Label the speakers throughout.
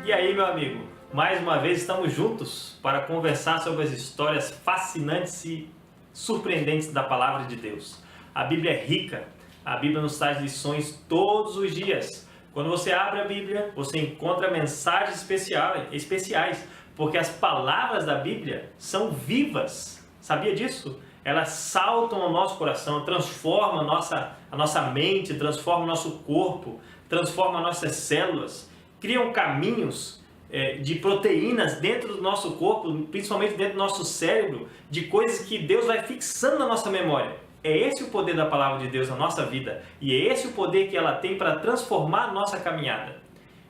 Speaker 1: E aí, meu amigo, mais uma vez estamos juntos para conversar sobre as histórias fascinantes e surpreendentes da Palavra de Deus. A Bíblia é rica, a Bíblia nos traz lições todos os dias. Quando você abre a Bíblia, você encontra mensagens especiais, porque as palavras da Bíblia são vivas. Sabia disso? Elas saltam ao nosso coração, transformam a nossa mente, transformam o nosso corpo, transformam nossas células, criam caminhos de proteínas dentro do nosso corpo, principalmente dentro do nosso cérebro, de coisas que Deus vai fixando na nossa memória. É esse o poder da Palavra de Deus na nossa vida e é esse o poder que ela tem para transformar a nossa caminhada.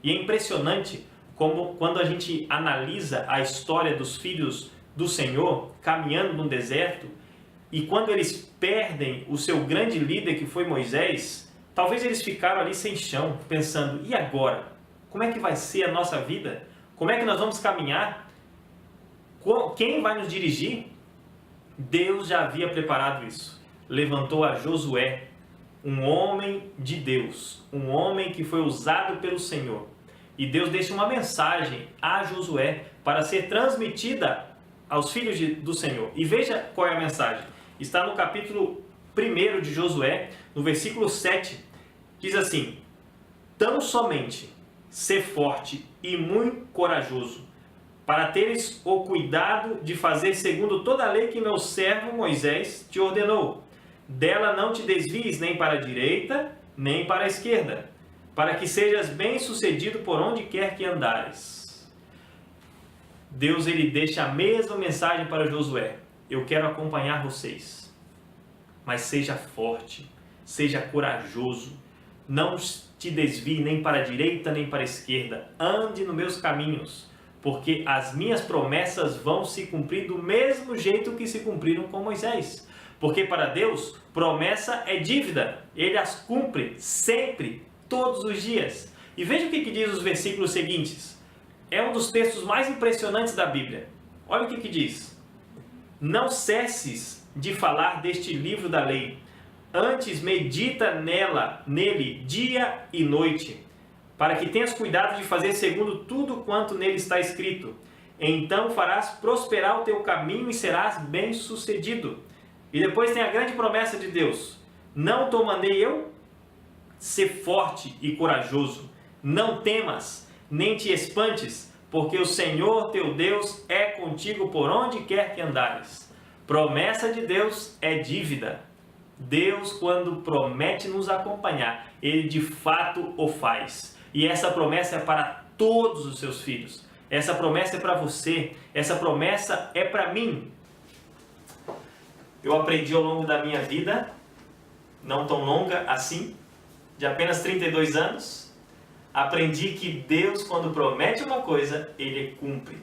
Speaker 1: E é impressionante como quando a gente analisa a história dos filhos do Senhor caminhando no deserto e quando eles perdem o seu grande líder que foi Moisés, talvez eles ficaram ali sem chão, pensando, e agora? Como é que vai ser a nossa vida? Como é que nós vamos caminhar? Quem vai nos dirigir? Deus já havia preparado isso. Levantou a Josué, um homem de Deus, um homem que foi usado pelo Senhor. E Deus deixa uma mensagem a Josué para ser transmitida aos filhos do Senhor. E veja qual é a mensagem. Está no capítulo 1 de Josué, no versículo 7, diz assim: tão somente ser forte e muito corajoso, para teres o cuidado de fazer segundo toda a lei que meu servo Moisés te ordenou. Dela não te desvies nem para a direita, nem para a esquerda, para que sejas bem-sucedido por onde quer que andares. Deus ele deixa a mesma mensagem para Josué. Eu quero acompanhar vocês, mas seja forte, seja corajoso, não te desvie nem para a direita nem para a esquerda, ande nos meus caminhos, porque as minhas promessas vão se cumprir do mesmo jeito que se cumpriram com Moisés. Porque para Deus, promessa é dívida, Ele as cumpre sempre, todos os dias. E veja o que diz os versículos seguintes, é um dos textos mais impressionantes da Bíblia. Olha o que diz: não cesses de falar deste livro da lei, antes medita nele dia e noite, para que tenhas cuidado de fazer segundo tudo quanto nele está escrito. Então farás prosperar o teu caminho e serás bem-sucedido. E depois tem a grande promessa de Deus: não te mandei eu? Ser forte e corajoso, não temas, nem te espantes, porque o Senhor teu Deus é contigo por onde quer que andares. Promessa de Deus é dívida. Deus, quando promete nos acompanhar, Ele de fato o faz. E essa promessa é para todos os seus filhos. Essa promessa é para você. Essa promessa é para mim. Eu aprendi ao longo da minha vida, não tão longa assim, de apenas 32 anos, aprendi que Deus, quando promete uma coisa, Ele cumpre.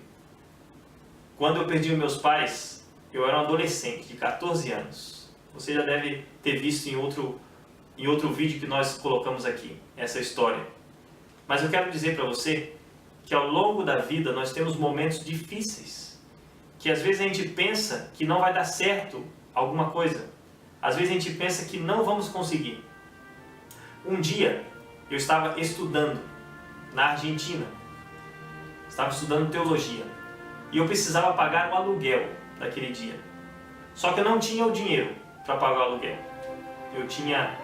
Speaker 1: Quando eu perdi meus pais, eu era um adolescente de 14 anos. Você já deve ter visto em outro vídeo que nós colocamos aqui, essa história. Mas eu quero dizer para você que ao longo da vida nós temos momentos difíceis, que às vezes a gente pensa que não vai dar certo alguma coisa. Às vezes a gente pensa que não vamos conseguir. Um dia eu estava estudando na Argentina, estava estudando teologia, e eu precisava pagar o aluguel daquele dia. Só que eu não tinha o dinheiro para pagar o aluguel. Eu tinha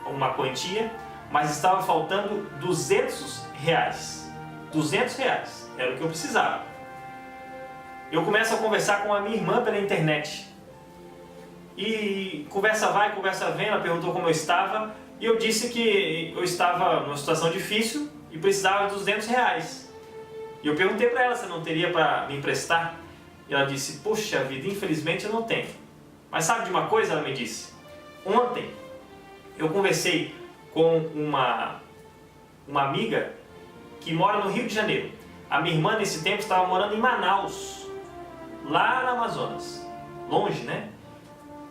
Speaker 1: uma quantia, mas estava faltando R$200. R$200 era o que eu precisava. Eu começo a conversar com a minha irmã pela internet. E conversa vai, conversa vem, ela perguntou como eu estava. E eu disse que eu estava numa situação difícil e precisava de R$200. E eu perguntei para ela se não teria para me emprestar. E ela disse, puxa vida, infelizmente eu não tenho. Mas sabe de uma coisa? Ela me disse. Ontem eu conversei com uma amiga que mora no Rio de Janeiro. A minha irmã nesse tempo estava morando em Manaus, lá no Amazonas. Longe, né?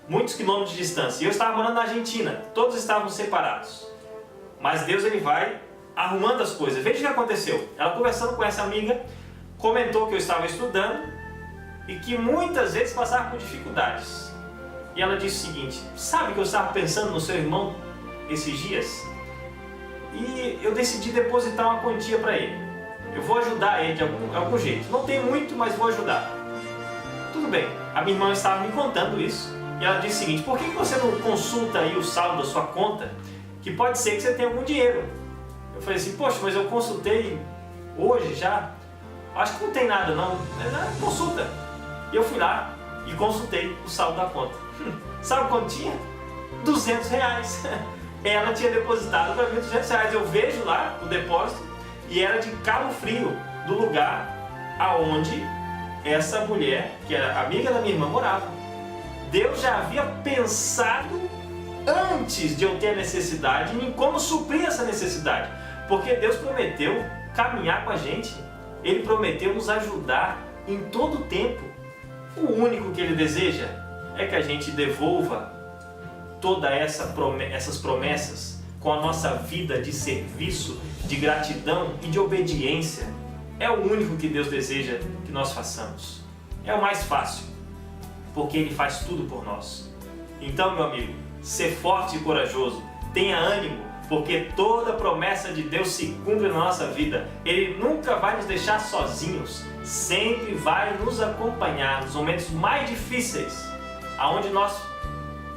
Speaker 1: Muitos quilômetros de distância. E eu estava morando na Argentina. Todos estavam separados. Mas Deus ele vai arrumando as coisas. Veja o que aconteceu. Ela conversando com essa amiga, comentou que eu estava estudando e que muitas vezes passava por dificuldades. E ela disse o seguinte, sabe que eu estava pensando no seu irmão esses dias? E eu decidi depositar uma quantia para ele. eu vou ajudar ele de algum jeito. Não tem muito, mas vou ajudar. Tudo bem, a minha irmã estava me contando isso e ela disse o seguinte: por que você não consulta aí o saldo da sua conta, que pode ser que você tenha algum dinheiro? Eu falei assim: poxa, mas eu consultei hoje já, acho que não tem nada não. Consulta. E eu fui lá e consultei o saldo da conta. Sabe quanto tinha? R$200. Ela tinha depositado para mim R$200. Eu vejo lá o depósito e era de Cabo Frio, do lugar aonde essa mulher, que era amiga da minha irmã, morava. Deus já havia pensado antes de eu ter necessidade em como suprir essa necessidade, porque Deus prometeu caminhar com a gente, Ele prometeu nos ajudar em todo o tempo. O único que Ele deseja é que a gente devolva todas essas promessas com a nossa vida de serviço, de gratidão e de obediência. É o único que Deus deseja que nós façamos. É o mais fácil, porque Ele faz tudo por nós. Então, meu amigo, ser forte e corajoso, tenha ânimo, porque toda promessa de Deus se cumpre na nossa vida. Ele nunca vai nos deixar sozinhos, sempre vai nos acompanhar nos momentos mais difíceis, aonde nós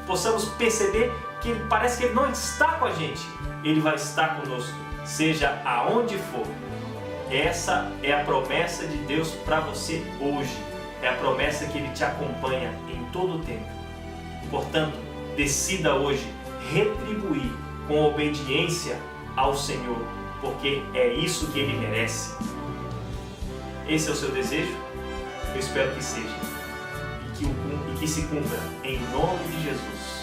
Speaker 1: possamos perceber que parece que Ele não está com a gente. Ele vai estar conosco, seja aonde for. Essa é a promessa de Deus para você hoje. É a promessa que Ele te acompanha em todo o tempo. Portanto, decida hoje retribuir com obediência ao Senhor, porque é isso que Ele merece. Esse é o seu desejo? Eu espero que seja e que se cumpra em nome de Jesus.